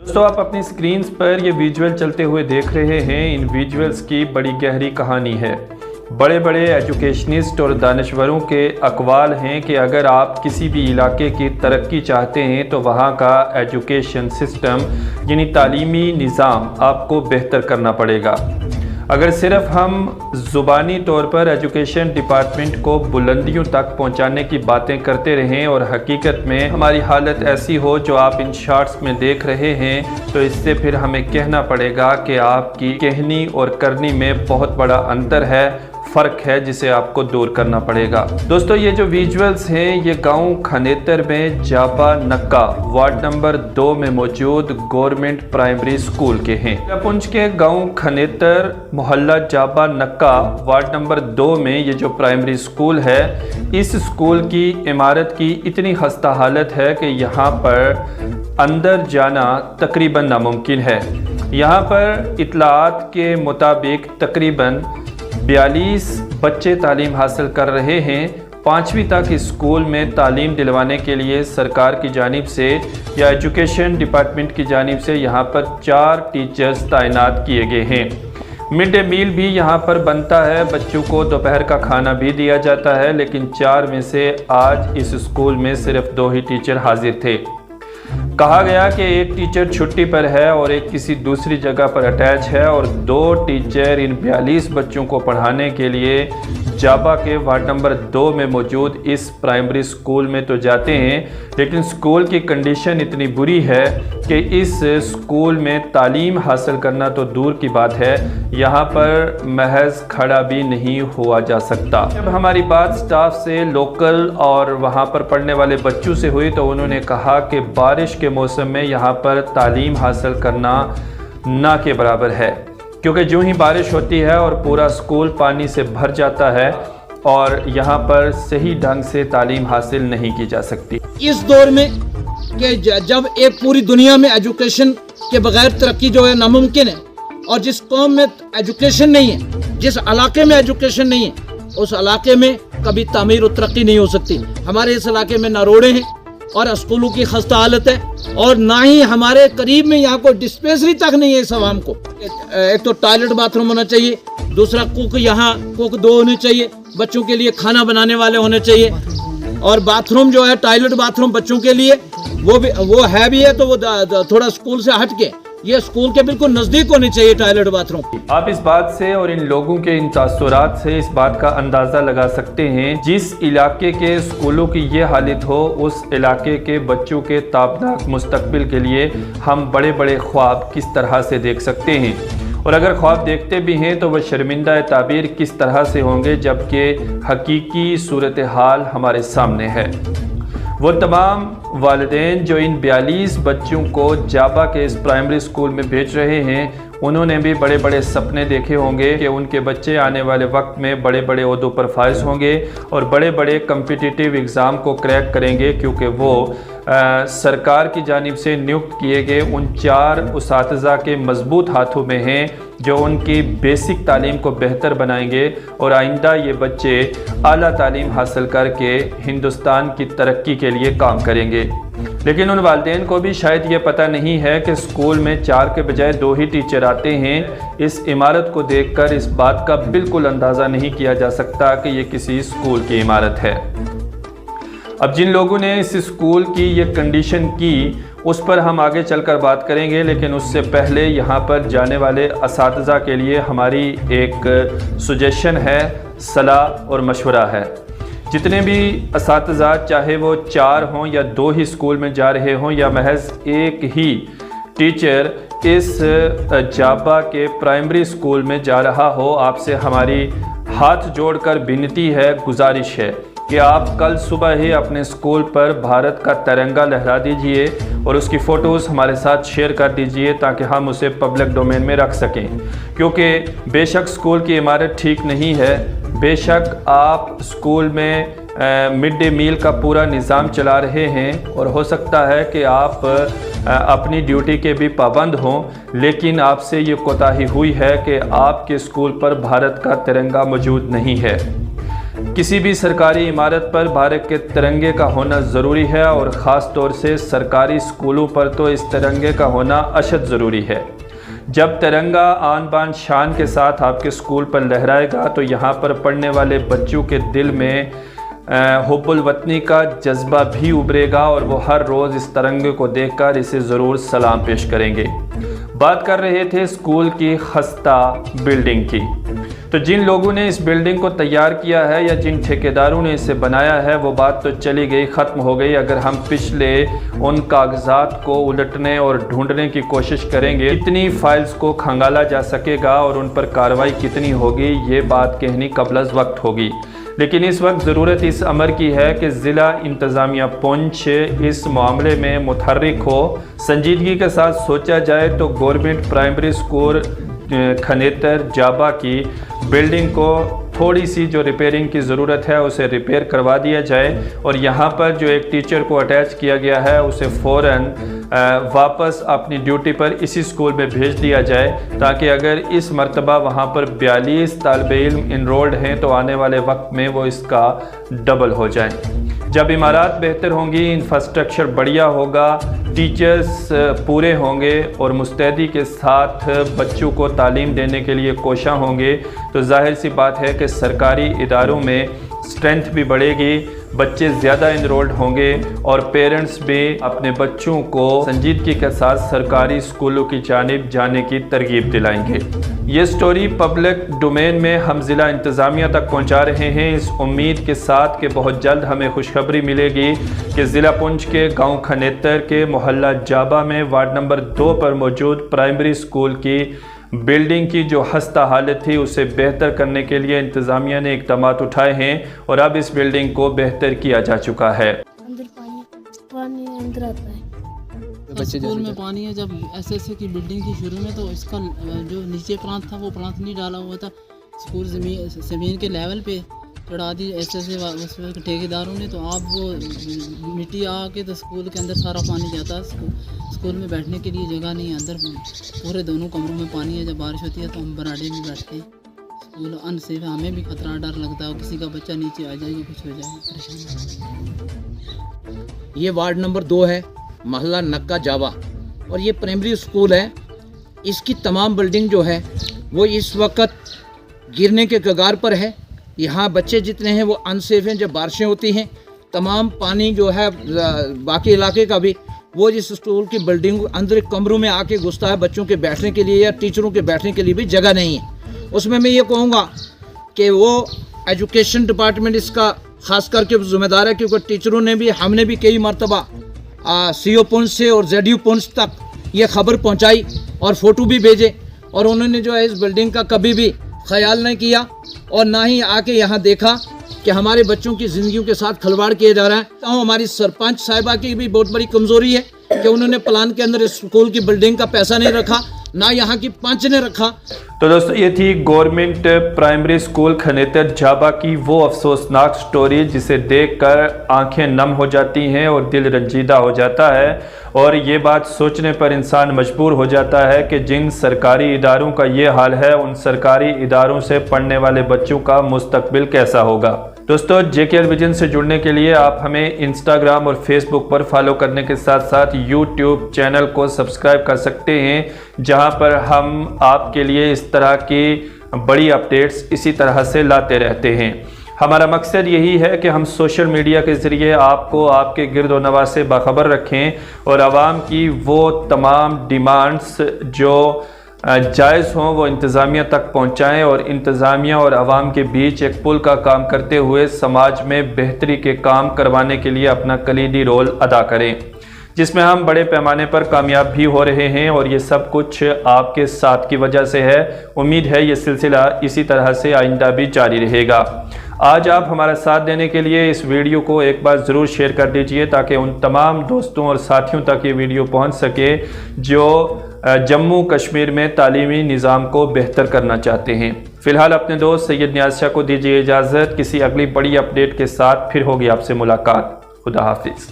दोस्तों आप अपनी स्क्रीन्स पर ये विजुअल चलते हुए देख रहे हैं। इन विजुअल्स की बड़ी गहरी कहानी है। बड़े बड़े एजुकेशनिस्ट और दानश्वरों के अक़वाल हैं कि अगर आप किसी भी इलाके की तरक्की चाहते हैं तो वहाँ का एजुकेशन सिस्टम यानी तालीमी निज़ाम आपको बेहतर करना पड़ेगा। अगर सिर्फ हम ज़ुबानी तौर पर एजुकेशन डिपार्टमेंट को बुलंदियों तक पहुंचाने की बातें करते रहें और हकीकत में हमारी हालत ऐसी हो जो आप इन शॉर्ट्स में देख रहे हैं, तो इससे फिर हमें कहना पड़ेगा कि आपकी कहनी और करनी में बहुत बड़ा अंतर है, फ़र्क है, जिसे आपको दूर करना पड़ेगा। दोस्तों ये जो विजुअल्स हैं ये गांव खनेतर में जाबा नक्का वार्ड नंबर 2 में मौजूद गवर्नमेंट प्राइमरी स्कूल के हैं। पुंछ के गांव खनेतर मोहल्ला जाबा नक्का वार्ड नंबर 2 में ये जो प्राइमरी स्कूल है, इस स्कूल की इमारत की इतनी खस्ता हालत है कि यहाँ पर अंदर जाना तकरीबन नामुमकिन है। यहाँ पर इत्तलात के मुताबिक तकरीबन 42 बच्चे तालीम हासिल कर रहे हैं। 5वीं तक इस स्कूल में तालीम दिलवाने के लिए सरकार की जानिब से या एजुकेशन डिपार्टमेंट की जानिब से यहाँ पर 4 टीचर्स तैनात किए गए हैं। मिड डे मील भी यहाँ पर बनता है, बच्चों को दोपहर का खाना भी दिया जाता है, लेकिन 4 में से आज इस स्कूल में सिर्फ 2 ही टीचर हाजिर थे। कहा गया कि एक टीचर छुट्टी पर है और एक किसी दूसरी जगह पर अटैच है और 2 टीचर इन 42 बच्चों को पढ़ाने के लिए जाबा के वार्ड नंबर 2 में मौजूद इस प्राइमरी स्कूल में तो जाते हैं, लेकिन स्कूल की कंडीशन इतनी बुरी है कि इस स्कूल में तालीम हासिल करना तो दूर की बात है, यहाँ पर महज खड़ा भी नहीं हुआ जा सकता। जब हमारी बात स्टाफ से, लोकल और वहाँ पर पढ़ने वाले बच्चों से हुई तो उन्होंने कहा कि बारिश के मौसम में यहाँ पर तालीम हासिल करना ना के बराबर है, क्योंकि जो ही बारिश होती है और पूरा स्कूल पानी से भर जाता है और यहाँ पर सही ढंग से तालीम हासिल नहीं की जा सकती। इस दौर में कि जब एक पूरी दुनिया में एजुकेशन के बगैर तरक्की जो है नामुमकिन है, और जिस कौम में एजुकेशन नहीं है, जिस इलाके में एजुकेशन नहीं है, उस इलाके में कभी तामीर और तरक्की नहीं हो सकती। हमारे इस इलाके में ना रोडें हैं और स्कूलों की खस्ता हालत है, और ना ही हमारे करीब में यहाँ कोई डिस्पेंसरी तक नहीं है इस आवाम को। एक तो टॉयलेट बाथरूम होना चाहिए, दूसरा कुक, यहाँ कुक 2 होने चाहिए, बच्चों के लिए खाना बनाने वाले होने चाहिए, और बाथरूम जो है टॉयलेट बाथरूम बच्चों के लिए वो है भी है, तो वो थोड़ा स्कूल से हट के ये स्कूल के बिल्कुल नज़दीक होनी चाहिए टॉयलेट बाथरूम। आप इस बात से और इन लोगों के इन तासुरात से इस बात का अंदाज़ा लगा सकते हैं, जिस इलाके के स्कूलों की ये हालत हो, उस इलाके के बच्चों के ताबनाक मुस्तकबिल के लिए हम बड़े बड़े ख्वाब किस तरह से देख सकते हैं, और अगर ख्वाब देखते भी हैं तो वह शर्मिंदा ताबीर किस तरह से होंगे, जबकि हकीकी सूरत हाल हमारे सामने है। वो तमाम वालिदैन जो इन 42 बच्चों को जाबा के इस प्राइमरी स्कूल में भेज रहे हैं, उन्होंने भी बड़े बड़े सपने देखे होंगे कि उनके बच्चे आने वाले वक्त में बड़े बड़े ओहदों पर फाइज होंगे और बड़े बड़े कम्पिटिटिव एग्ज़ाम को क्रैक करेंगे, क्योंकि वो सरकार की जानिब से नियुक्त किए गए उन 4 उसातिज़ा के मजबूत हाथों में हैं जो उनकी बेसिक तालीम को बेहतर बनाएंगे और आइंदा ये बच्चे आला तालीम हासिल करके हिंदुस्तान की तरक्की के लिए काम करेंगे। लेकिन उन वालिदैन को भी शायद ये पता नहीं है कि स्कूल में 4 के बजाय 2 ही टीचर आते हैं। इस इमारत को देखकर इस बात का बिल्कुल अंदाज़ा नहीं किया जा सकता कि ये किसी स्कूल की इमारत है। अब जिन लोगों ने इस स्कूल की ये कंडीशन की, उस पर हम आगे चलकर बात करेंगे, लेकिन उससे पहले यहाँ पर जाने वाले असातिज़ा के लिए हमारी एक सजेशन है, सलाह और मशवरा है। जितने भी असातिज़ा, चाहे वो 4 हों या 2 ही स्कूल में जा रहे हों या महज एक ही टीचर इस जाबा के प्राइमरी स्कूल में जा रहा हो, आपसे हमारी हाथ जोड़कर विनती है, गुजारिश है कि आप कल सुबह ही अपने स्कूल पर भारत का तिरंगा लहरा दीजिए और उसकी फ़ोटोज़ हमारे साथ शेयर कर दीजिए ताकि हम उसे पब्लिक डोमेन में रख सकें। क्योंकि बेशक स्कूल की इमारत ठीक नहीं है, बेशक आप स्कूल में मिड डे मील का पूरा निज़ाम चला रहे हैं और हो सकता है कि आप अपनी ड्यूटी के भी पाबंद हों, लेकिन आपसे ये कोताही हुई है कि आपके स्कूल पर भारत का तिरंगा मौजूद नहीं है। किसी भी सरकारी इमारत पर भारत के तिरंगे का होना ज़रूरी है और ख़ास तौर से सरकारी स्कूलों पर तो इस तिरंगे का होना अशद ज़रूरी है। जब तिरंगा आन बान शान के साथ आपके स्कूल पर लहराएगा तो यहाँ पर पढ़ने वाले बच्चों के दिल में हुब्बुल वतनी का जज्बा भी उभरेगा और वो हर रोज़ इस तिरंगे को देखकर इसे ज़रूर सलाम पेश करेंगे। बात कर रहे थे स्कूल की खस्ता बिल्डिंग की। तो जिन लोगों ने इस बिल्डिंग को तैयार किया है या जिन ठेकेदारों ने इसे बनाया है वो बात तो चली गई, ख़त्म हो गई। अगर हम पिछले उन कागजात को उलटने और ढूंढने की कोशिश करेंगे, कितनी फाइल्स को खंगाला जा सकेगा और उन पर कार्रवाई कितनी होगी, ये बात कहनी कबल वक्त होगी। लेकिन इस वक्त ज़रूरत इस अमर की है कि ज़िला इंतज़ामिया पुंछ इस मामले में मुतहर्रिक हो, संजीदगी के साथ सोचा जाए तो गवर्नमेंट प्राइमरी स्कूल खनेतर जाबा की बिल्डिंग को थोड़ी सी जो रिपेयरिंग की ज़रूरत है उसे रिपेयर करवा दिया जाए और यहाँ पर जो एक टीचर को अटैच किया गया है उसे फ़ौरन वापस अपनी ड्यूटी पर इसी स्कूल में भेज दिया जाए, ताकि अगर इस मरतबा वहाँ पर 42 तालिब इल्म इनरोल्ड हैं तो आने वाले वक्त में वो इसका डबल हो जाए। जब इमारत बेहतर होंगी, इंफ्रास्ट्रक्चर बढ़िया होगा, टीचर्स पूरे होंगे और मुस्तैदी के साथ बच्चों को तालीम देने के लिए कोशां होंगे, तो जाहिर सी बात है कि सरकारी इदारों में स्ट्रेंथ भी बढ़ेगी, बच्चे ज़्यादा इनरोल्ड होंगे और पेरेंट्स भी अपने बच्चों को संजीदगी के साथ सरकारी स्कूलों की जानिब जाने की तरगीब दिलाएंगे। ये स्टोरी पब्लिक डोमेन में हम ज़िला इंतज़ामिया तक पहुंचा रहे हैं, इस उम्मीद के साथ कि बहुत जल्द हमें खुशखबरी मिलेगी कि ज़िला पुंछ के गांव खनेतर के मोहल्ला जाबा में वार्ड नंबर 2 पर मौजूद प्राइमरी स्कूल की बिल्डिंग की जो खस्ता हालत थी उसे बेहतर करने के लिए इंतज़ामिया ने इक़दामात उठाए हैं और अब इस बिल्डिंग को बेहतर किया जा चुका है। अंदर पानी अंदर आता है। स्कूल में पानी है। जब एसएससी की बिल्डिंग की शुरू में तो इसका जो नीचे प्लांट था वो प्लांट नहीं डाला हुआ था, स्कूल ज़मीन के लेवल पे चढ़ा दी एसएससी ठेकेदारों ने। तो आप वो मिट्टी आके तो स्कूल के अंदर सारा पानी जाता है, स्कूल में बैठने के लिए जगह नहीं है, अंदर पूरे दोनों कमरों में पानी है। जब बारिश होती है तो हम बराडे में बैठते हैं, स्कूल अनसेफ है, हमें भी खतरा डर लगता है किसी का बच्चा नीचे आ जाएगा, कुछ हो जाएगा, परेशान। ये वार्ड नंबर 2 है, मोहल्ला नक्का जावा, और ये प्राइमरी स्कूल है। इसकी तमाम बिल्डिंग जो है वो इस वक्त गिरने के कगार पर है। यहाँ बच्चे जितने हैं वो अनसेफ हैं। जब बारिशें होती हैं तमाम पानी जो है बाकी इलाके का भी वो जिस स्कूल की बिल्डिंग अंदर कमरों में आके घुसता है, बच्चों के बैठने के लिए या टीचरों के बैठने के लिए भी जगह नहीं है। उसमें मैं ये कहूँगा कि वो एजुकेशन डिपार्टमेंट इसका ख़ास करके ज़िम्मेदार है, क्योंकि टीचरों ने भी हमने भी कई मरतबा CO पुंछ से और ZU पुंछ तक ये खबर पहुँचाई और फ़ोटो भी भेजे, और उन्होंने जो है इस बिल्डिंग का कभी भी ख्याल नहीं किया और ना ही आके यहाँ देखा कि हमारे बच्चों की ज़िंदगियों के साथ खिलवाड़ किया जा रहा है। तो हमारी सरपंच साहिबा की भी बहुत बड़ी कमज़ोरी है कि उन्होंने प्लान के अंदर इस स्कूल की बिल्डिंग का पैसा नहीं रखा, ना यहाँ की पंच ने रखा। तो दोस्तों ये थी गवर्नमेंट प्राइमरी स्कूल खनेतर जाबा की वो अफसोसनाक स्टोरी जिसे देखकर आंखें नम हो जाती हैं और दिल रंजीदा हो जाता है, और ये बात सोचने पर इंसान मजबूर हो जाता है कि जिन सरकारी इदारों का ये हाल है उन सरकारी इदारों से पढ़ने वाले बच्चों का मुस्तकबिल कैसा होगा। दोस्तों JKL विजन से जुड़ने के लिए आप हमें इंस्टाग्राम और फेसबुक पर फॉलो करने के साथ साथ यूट्यूब चैनल को सब्सक्राइब कर सकते हैं, जहां पर हम आपके लिए इस तरह की बड़ी अपडेट्स इसी तरह से लाते रहते हैं। हमारा मकसद यही है कि हम सोशल मीडिया के ज़रिए आपको आपके गिरदो नवा से बाखबर रखें और आवाम की वो तमाम डिमांड्स जो जायज़ हों वो इंतज़ामिया तक पहुँचाएँ और इंतज़ामिया और आवाम के बीच एक पुल का काम करते हुए समाज में बेहतरी के काम करवाने के लिए अपना कलीदी रोल अदा करें, जिसमें हम बड़े पैमाने पर कामयाब भी हो रहे हैं, और ये सब कुछ आपके साथ की वजह से है। उम्मीद है ये सिलसिला इसी तरह से आइंदा भी जारी रहेगा। आज आप हमारा साथ देने के लिए इस वीडियो को एक बार ज़रूर शेयर कर दीजिए ताकि उन तमाम दोस्तों और साथियों तक ये वीडियो पहुंच सके जो जम्मू कश्मीर में तालीमी निज़ाम को बेहतर करना चाहते हैं। फ़िलहाल अपने दोस्त सैयद नियाज़ शाह को दीजिए इजाज़त। किसी अगली बड़ी अपडेट के साथ फिर होगी आपसे मुलाकात। खुदा हाफिज़।